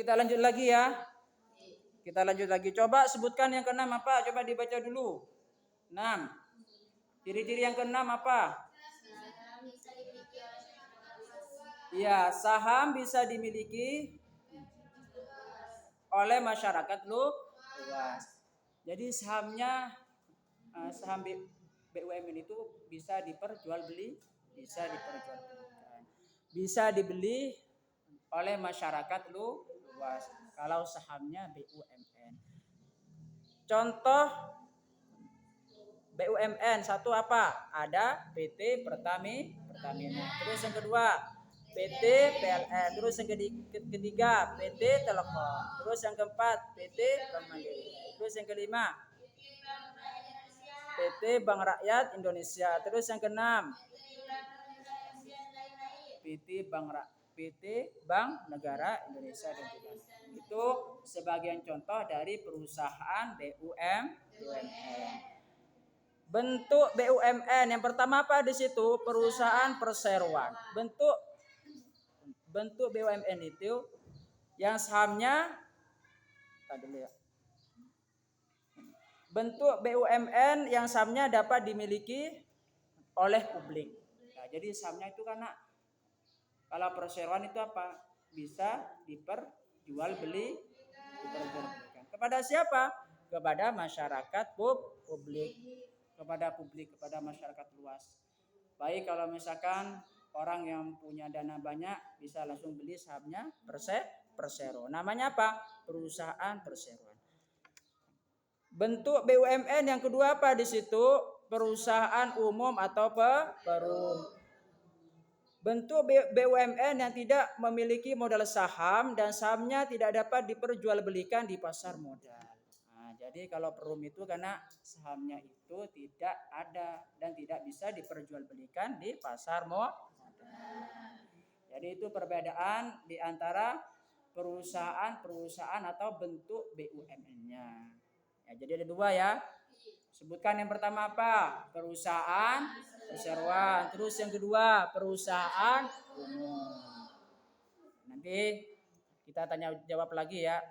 kita lanjut lagi ya. Kita lanjut lagi. Coba sebutkan yang keenam apa? Coba dibaca dulu. 6. Ciri-ciri yang keenam apa? Ya, saham bisa dimiliki oleh masyarakat luas. Jadi sahamnya saham BUMN itu bisa diperjualbeli, bisa diperjualbelikan, bisa dibeli oleh masyarakat luas kalau sahamnya BUMN. Contoh BUMN satu apa? Ada PT Pertamina. Terus yang kedua PT PLN. Terus yang ketiga PT Telkom. Terus yang keempat PT Bank Mandiri. Terus yang kelima PT Bank Rakyat Indonesia. Terus yang keenam PT Bank Negara Indonesia dan juga itu sebagian contoh dari perusahaan BUMN. Bentuk BUMN yang pertama apa di situ? Perusahaan perseroan. Bentuk BUMN itu yang sahamnya bentuk BUMN yang sahamnya dapat dimiliki oleh publik. Nah, jadi sahamnya itu karena kalau perseroan itu apa? Bisa diperjualbelikan. Kepada siapa? Kepada masyarakat publik. Kepada masyarakat luas. Baik kalau misalkan orang yang punya dana banyak bisa langsung beli sahamnya persero. Namanya apa? Perusahaan perseroan. Bentuk BUMN yang kedua apa di situ? Perusahaan umum atau perum. Bentuk BUMN yang tidak memiliki modal saham dan sahamnya tidak dapat diperjualbelikan di pasar modal. Nah, jadi kalau perum itu karena sahamnya itu tidak ada dan tidak bisa diperjualbelikan di pasar modal. Jadi itu perbedaan di antara perusahaan atau bentuk BUMN-nya. Ya, jadi ada dua ya. Sebutkan yang pertama apa? Perusahaan perseroan. Terus yang kedua perusahaan umum. Nanti kita tanya jawab lagi ya.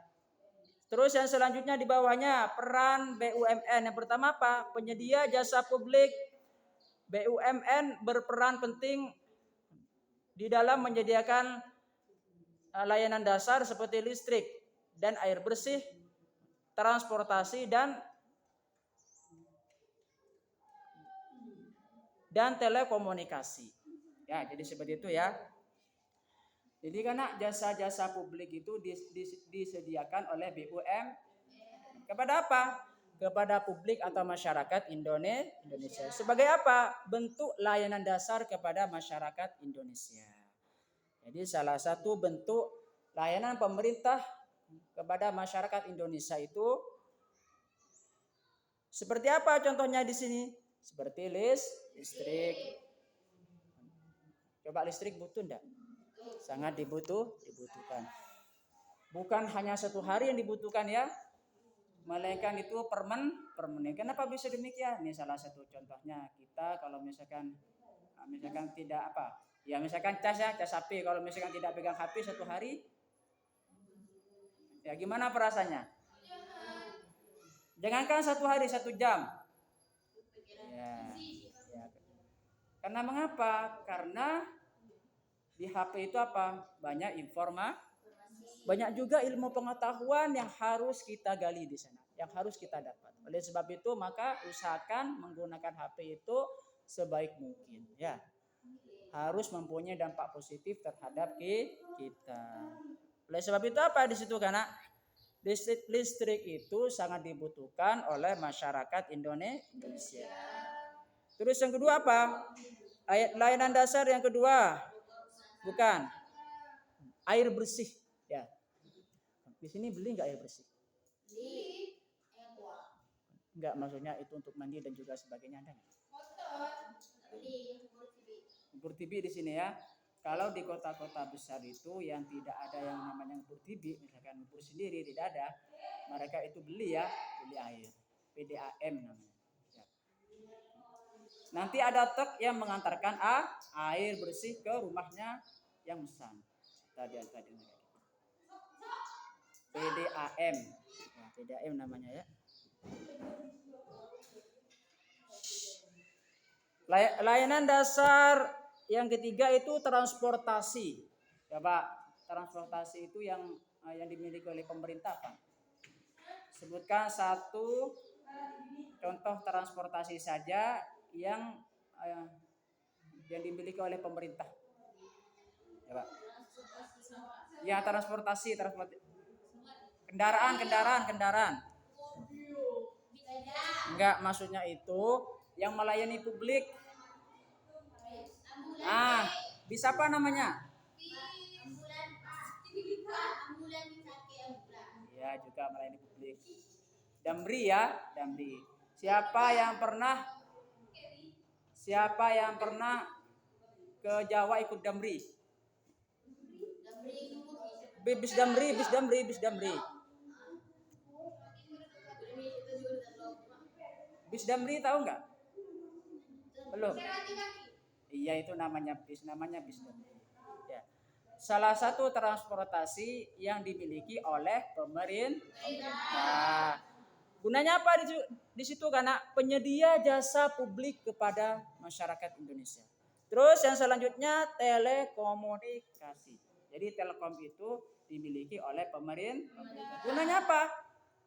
Terus yang selanjutnya di bawahnya peran BUMN. Yang pertama apa? Penyedia jasa publik. BUMN berperan penting di dalam menyediakan layanan dasar seperti listrik dan air bersih, transportasi dan telekomunikasi. Ya, jadi seperti itu ya. Jadi karena jasa-jasa publik itu disediakan oleh BUMN kepada apa? Kepada publik atau masyarakat Indonesia. Sebagai apa? Bentuk layanan dasar kepada masyarakat Indonesia. Jadi salah satu bentuk layanan pemerintah kepada masyarakat Indonesia itu seperti apa contohnya di sini? Seperti listrik. Coba listrik butuh enggak? Sangat dibutuhkan. Bukan hanya satu hari yang dibutuhkan ya, melainkan itu permen. Kenapa bisa demikian? Ini salah satu contohnya kita kalau misalkan tidak apa? Ya misalkan cas HP, kalau misalkan tidak pegang HP satu hari, ya gimana perasaannya? Jangankan satu hari, 1 jam. Ya. Karena mengapa? Karena di HP itu apa? Banyak informasi, banyak juga ilmu pengetahuan yang harus kita gali di sana, yang harus kita dapat. Oleh sebab itu maka usahakan menggunakan HP itu sebaik mungkin, ya. Harus mempunyai dampak positif terhadap kita. Oleh sebab itu apa di situ karena listrik itu sangat dibutuhkan oleh masyarakat Indonesia. Terus yang kedua apa? Layanan dasar yang kedua. Bukan. Air bersih, ya. Di sini beli enggak air bersih? Enggak, maksudnya itu untuk mandi dan juga sebagainya ada enggak? Ubur TV di sini ya. Kalau di kota-kota besar itu yang tidak ada yang namanya ubur TV, misalkan ubur sendiri tidak ada, mereka itu beli air, PDAM namanya. Ya. Nanti ada truk yang mengantarkan air bersih ke rumahnya yang mesan. Tadi. TDAM. Ya, TDAM namanya ya. Layanan dasar yang ketiga itu transportasi. Ya Pak, transportasi itu yang dimiliki oleh pemerintah Pak. Sebutkan satu contoh transportasi saja yang dimiliki oleh pemerintah. Ya Pak. Ya transportasi. Kendaraan. Enggak, maksudnya itu yang melayani publik. Bisa apa namanya? Ya, juga melayani publik. Damri ya, Damri. Siapa yang pernah ke Jawa ikut Damri? Bis Damri. Bis Damri tahu nggak? Belum. Iya, itu namanya bis Damri. Ya. Salah satu transportasi yang dimiliki oleh pemerintah. Gunanya apa di situ? Karena penyedia jasa publik kepada masyarakat Indonesia. Terus yang selanjutnya telekomunikasi. Jadi Telkom itu dimiliki oleh pemerintah. Gunanya apa?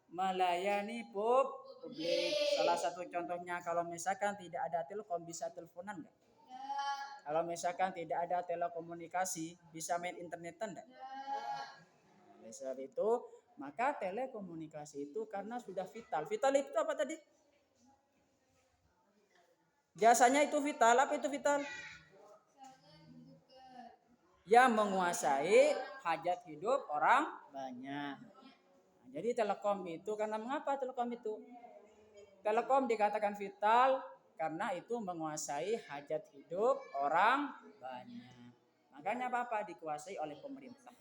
Melayani publik. Salah satu contohnya kalau misalkan tidak ada Telkom bisa teleponan nggak? Kalau misalkan tidak ada telekomunikasi bisa main internetan nggak? Oleh sebab itu maka telekomunikasi itu karena sudah vital. Vital itu apa tadi? Jasanya itu vital. Apa itu vital? Yang menguasai hajat hidup orang banyak. Jadi Telkom itu karena mengapa Telkom itu? Telkom dikatakan vital karena itu menguasai hajat hidup orang banyak. Makanya apa? Dikuasai oleh pemerintah.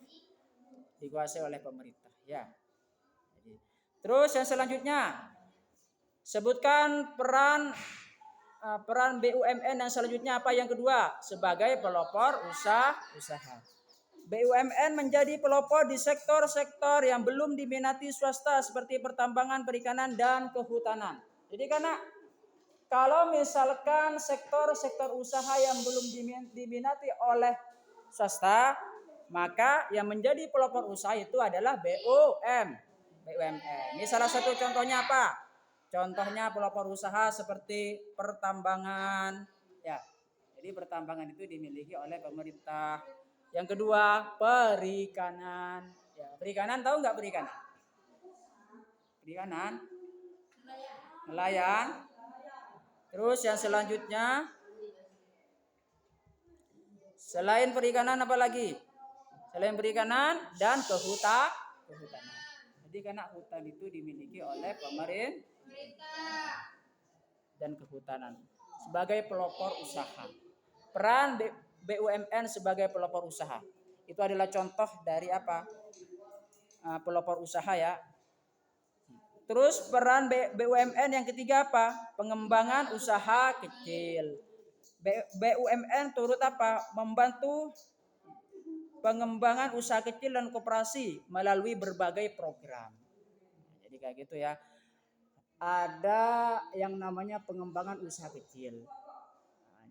Ya. Terus yang selanjutnya sebutkan peran BUMN yang selanjutnya apa? Yang kedua, sebagai pelopor usaha. BUMN menjadi pelopor di sektor-sektor yang belum diminati swasta seperti pertambangan, perikanan, dan kehutanan. Jadi karena kalau misalkan sektor-sektor usaha yang belum diminati oleh swasta, maka yang menjadi pelopor usaha itu adalah BUMN. Ini salah satu contohnya apa? Contohnya pelopor usaha seperti pertambangan. Ya, jadi pertambangan itu dimiliki oleh pemerintah. Yang kedua, perikanan. Ya, perikanan tahu nggak perikanan? Perikanan, nelayan. Terus yang selanjutnya, selain perikanan apa lagi? Selain perikanan dan kehutanan. Jadi karena hutan itu dimiliki oleh pemerintah dan kehutanan sebagai pelopor usaha. Peran BUMN sebagai pelopor usaha itu adalah contoh dari apa? Pelopor usaha ya. Terus peran BUMN yang ketiga apa? Pengembangan usaha kecil. BUMN turut apa? Membantu pengembangan usaha kecil dan koperasi melalui berbagai program. Jadi kayak gitu ya. Ada yang namanya pengembangan usaha kecil.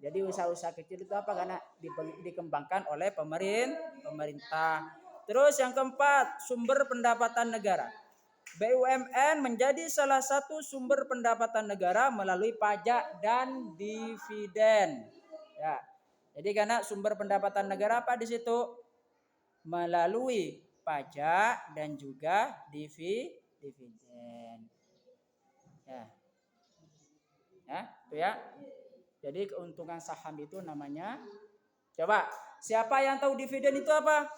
Jadi usaha-usaha kecil itu apa? Karena dikembangkan oleh pemerintah. Terus yang keempat, sumber pendapatan negara. BUMN menjadi salah satu sumber pendapatan negara melalui pajak dan dividen. Ya. Jadi karena sumber pendapatan negara apa di situ? Melalui pajak dan juga dividen. Ya. Ya, itu ya. Jadi keuntungan saham itu namanya, coba siapa yang tahu dividen itu apa?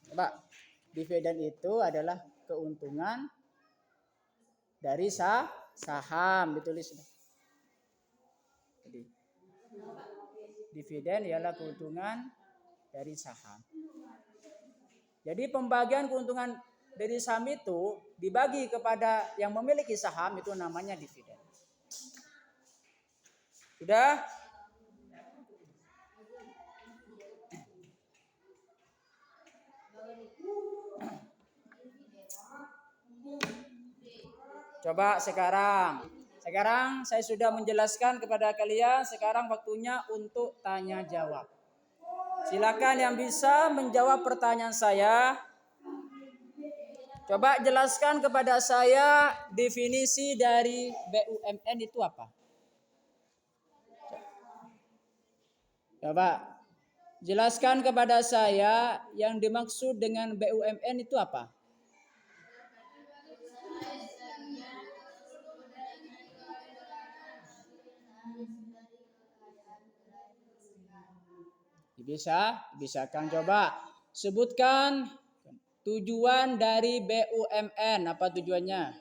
Coba, dividen itu adalah keuntungan dari saham, ditulis. Jadi dividen ialah keuntungan dari saham. Jadi pembagian keuntungan dari saham itu dibagi kepada yang memiliki saham itu namanya dividen. Sudah? Coba sekarang. Sekarang saya sudah menjelaskan kepada kalian, sekarang waktunya untuk tanya jawab. Silakan yang bisa menjawab pertanyaan saya. Coba jelaskan kepada saya definisi dari BUMN itu apa? Coba jelaskan kepada saya yang dimaksud dengan BUMN itu apa? Bisa kan coba sebutkan tujuan dari BUMN, apa tujuannya?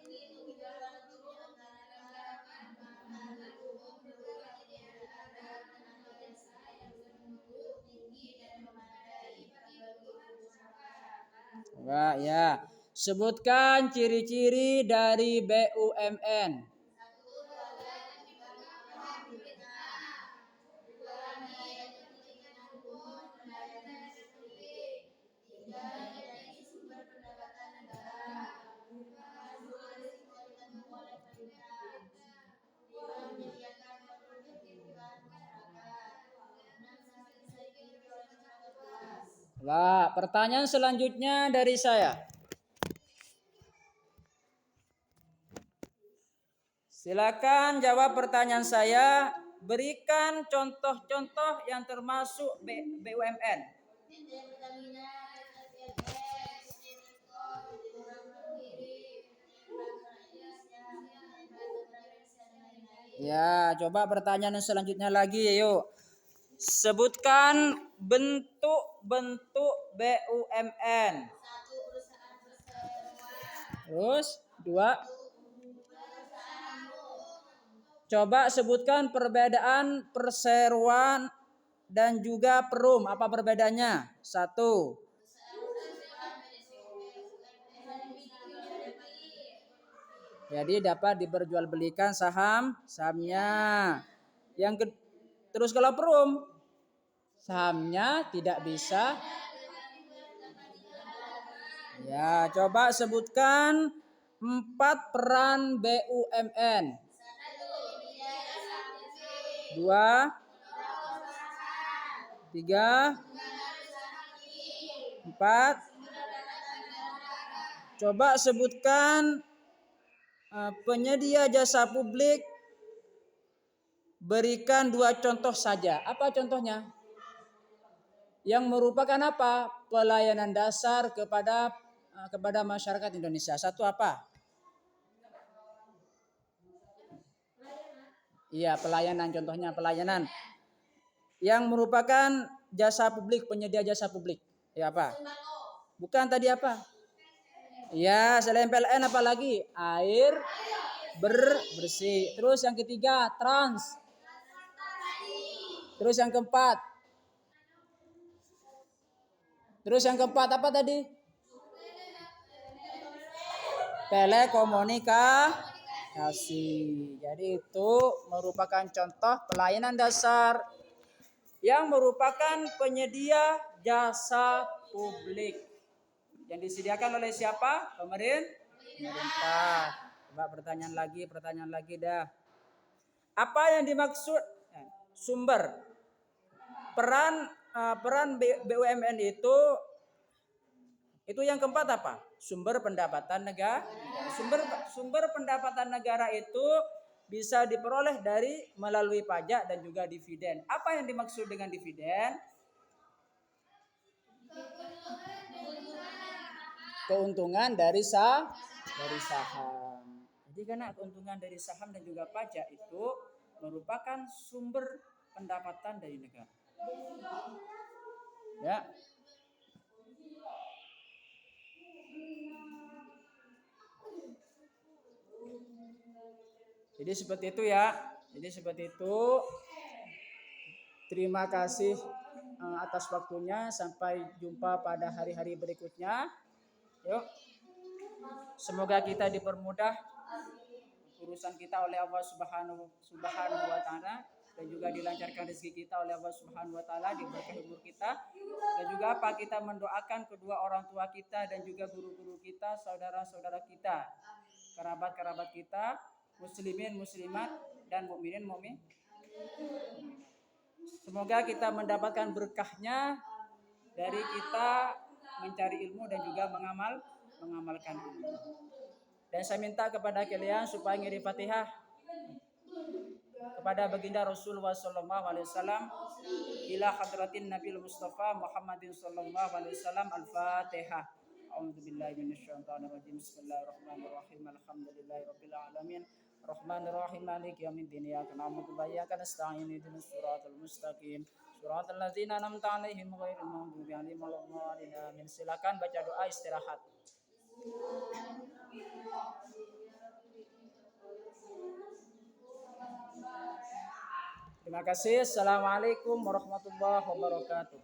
Coba ya, sebutkan ciri-ciri dari BUMN. Lah, pertanyaan selanjutnya dari saya. Silakan jawab pertanyaan saya. Berikan contoh-contoh yang termasuk BUMN. Ya, coba pertanyaan yang selanjutnya lagi, yuk. Sebutkan bentuk-bentuk BUMN. Terus, dua. Coba sebutkan perbedaan perseroan dan juga perum. Apa perbedaannya? Satu. Jadi dapat diperjualbelikan sahamnya. Terus kalau perum, sahamnya tidak bisa. Ya, coba sebutkan 4 peran BUMN. 2, 3, 4. Coba sebutkan penyedia jasa publik. Berikan 2 contoh saja. Apa contohnya? Yang merupakan apa? Pelayanan dasar kepada masyarakat Indonesia. Satu apa? Iya, pelayanan. Contohnya pelayanan yang merupakan jasa publik, penyedia jasa publik. Ya apa? Bukan tadi apa? Ya, selain PLN apa lagi? Air bersih. Terus yang ketiga, trans. Terus yang keempat. Apa tadi? Telekomunikasi. Jadi itu merupakan contoh pelayanan dasar yang merupakan penyedia jasa publik yang disediakan oleh siapa? Pemerintah. Coba pertanyaan lagi dah. Apa yang dimaksud sumber? Peran BUMN itu yang keempat apa? Sumber pendapatan negara. Sumber pendapatan negara itu bisa diperoleh melalui pajak dan juga dividen. Apa yang dimaksud dengan dividen? Keuntungan dari saham. Jadi karena keuntungan dari saham dan juga pajak itu merupakan sumber pendapatan dari negara. Ya. Jadi seperti itu ya. Terima kasih atas waktunya. Sampai jumpa pada hari-hari berikutnya. Yuk. Semoga kita dipermudah urusan kita oleh Allah Subhanahu wa taala dan juga dilancarkan rezeki kita oleh Allah Subhanahu wa taala, diberkahi umur kita dan juga kita mendoakan kedua orang tua kita dan juga guru-guru kita, saudara-saudara kita kerabat-kerabat kita, muslimin, muslimat, dan mukminin, mukmin. Semoga kita mendapatkan berkahnya dari kita mencari ilmu dan juga mengamalkan ilmu. Dan saya minta kepada kalian supaya ngirim Fatihah kepada baginda Rasulullah sallallahu alaihi wasallam ila hadratin Nabi Mustafa Muhammadin sallallahu alaihi wasallam. Al-Fatihah. A'udzu billahi minasyaitonir rajim. Bismillahirrahmanirrahim. Alhamdulillahirabbil alamin. Rahmanirrahim. Maliki yaumiddin. Iyyaka na'budu wa iyyaka nasta'in. Ihdinas siratal mustaqim. Siratal ladzina an'amta 'alaihim ghairil maghdubi 'alaihim waladdallin. Amin. Silakan baca doa istirahat. Terima kasih. Assalamualaikum warahmatullahi wabarakatuh.